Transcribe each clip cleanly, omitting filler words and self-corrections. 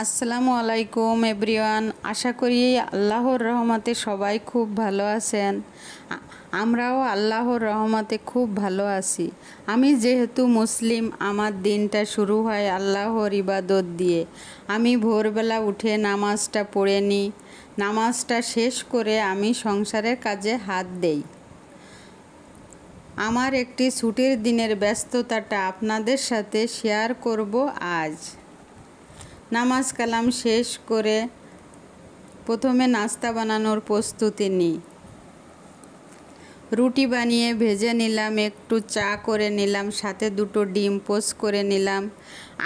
আসসালামু আলাইকুম এভরিওয়ান। আশা করি আল্লাহর রহমতে সবাই খুব ভালো আছেন। আমরাও আল্লাহর রহমতে খুব ভালো আছি। আমি যেহেতু মুসলিম, আমার দিনটা শুরু হয় আল্লাহর ইবাদত দিয়ে। আমি ভোরবেলা উঠে নামাজটা পড়ে নিই। নামাজটা শেষ করে আমি সংসারের কাজে হাত দেই। আমার একটি ছুটির দিনের ব্যস্ততাটা আপনাদের সাথে শেয়ার করব আজ। নামাজ কালাম শেষ করে প্রথমে নাস্তা বানানোর প্রস্তুতি নিই। রুটি বানিয়ে ভেজে নিলাম, একটু চা করে নিলাম, সাথে দুটো ডিম পোস্ট করে নিলাম।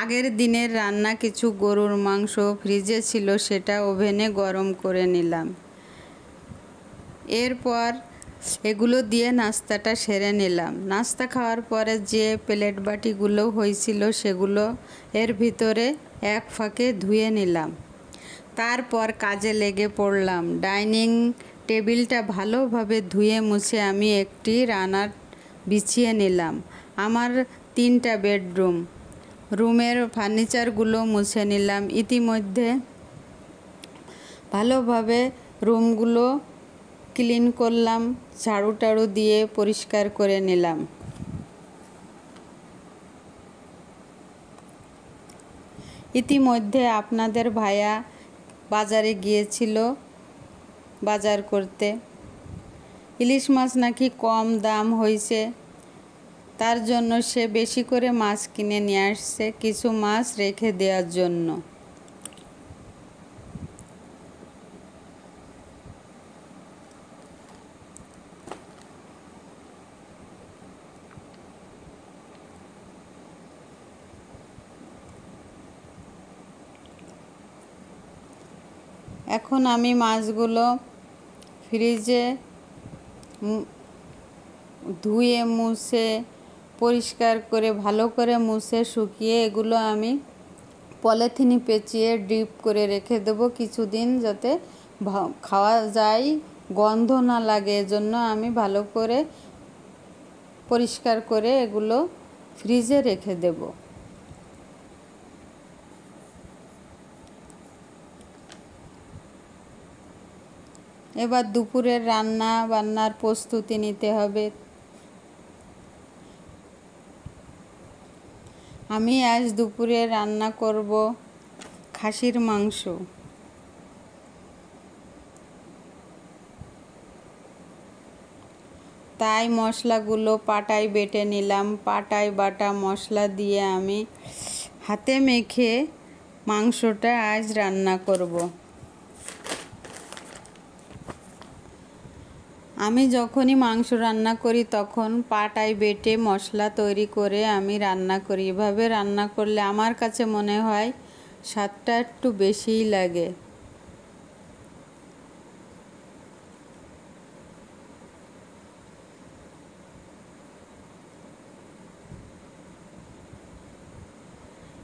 আগের দিনের রান্না কিছু গরুর মাংস ফ্রিজে ছিল, সেটা ওভেনে গরম করে নিলাম। এরপর এগুলো দিয়ে নাস্তাটা সেরে নিলাম। নাস্তা খাওয়ার পরে যে প্লেট বাটিগুলো হয়েছিল সেগুলো এর ভিতরে এক ফাঁকে ধুয়ে নিলাম। তারপর কাজে লেগে পড়লাম। ডাইনিং টেবিলটা ভালোভাবে ধুয়ে মুছে আমি একটি রানার বিছিয়ে নিলাম। আমার 3টা বেডরুম, রুমের ফার্নিচারগুলো মুছে নিলাম। ইতিমধ্যে ভালোভাবে রুমগুলো ক্লিন করলাম, ঝাড়ু টাড়ু দিয়ে পরিষ্কার করে নিলাম। ইতিমধ্যে আপনাদের ভাইয়া বাজারে গিয়েছিল বাজার করতে। ইলিশ মাছ নাকি কম দাম হয়েছে, তার জন্য সে বেশি করে মাছ কিনে নিয়ে আসছে, কিছু মাছ রেখে দেওয়ার জন্য। এখন আমি মাছগুলো ফ্রিজে ধুয়ে মুছে পরিষ্কার করে ভালো করে মুছে শুকিয়ে এগুলো আমি পলিথিনে পেঁচিয়ে ডিপ করে রেখে দেবো কিছুদিন, যাতে খাওয়া যায়, গন্ধ না লাগে। এজন্য আমি ভালো করে পরিষ্কার করে এগুলো ফ্রিজে রেখে দেবো। এবার দুপুরের রান্না বান্নার প্রস্তুতি নিতে হবে। আমি আজ দুপুরে রান্না করব খাসির মাংস। তাই মশলাগুলো পাটায় বেটে নিলাম। পাটায় বাটা মশলা দিয়ে আমি হাতে মেখে মাংসটা আজ রান্না করব। আমি যখনই মাংস রান্না করি তখন পাটায় বেটে মশলা তৈরি করে আমি রান্না করি। এভাবে রান্না করলে আমার কাছে মনে হয় স্বাদটা একটু বেশিই লাগে।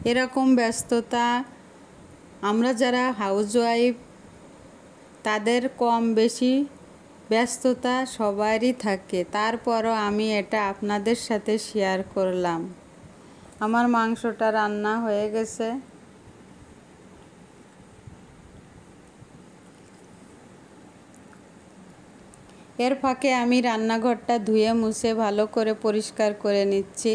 এরকম ব্যস্ততা আমরা যারা হাউসওয়াইফ তাদের কম বেশি ব্যস্ততা সবারই থাকে, তারপরও আমি এটা আপনাদের সাথে শেয়ার করলাম। আমার মাংসটা রান্না হয়ে গেছে। এর ফাঁকে আমি রান্নাঘরটা ধুয়ে মুছে ভালো করে পরিষ্কার করে নিচ্ছি।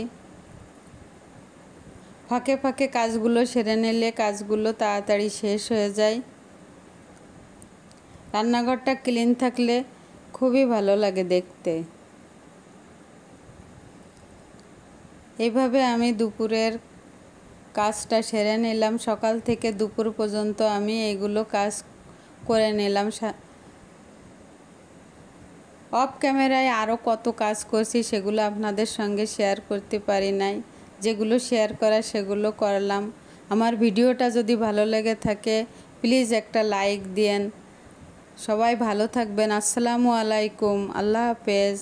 ফাঁকে ফাঁকে কাজগুলো সেরে নিলে কাজগুলো তাড়াতাড়ি শেষ হয়ে যায়। রান্নাঘরটা ক্লিন থাকলে খুবই ভালো লাগে দেখতে। এইভাবে আমি দুপুরের কাজটা সেরে নিলাম। সকাল থেকে দুপুর পর্যন্ত আমি এগুলো কাজ করে নিলাম। অফ ক্যামেরায় আরও কত কাজ করছি সেগুলো আপনাদের সঙ্গে শেয়ার করতে পারি নাই। যেগুলো শেয়ার করা সেগুলো করলাম। আমার ভিডিওটা যদি ভালো লেগে থাকে প্লিজ একটা লাইক দিয়েন। সবাই ভালো থাকবেন। আসসালামু আলাইকুম। আল্লাহ হাফেজ।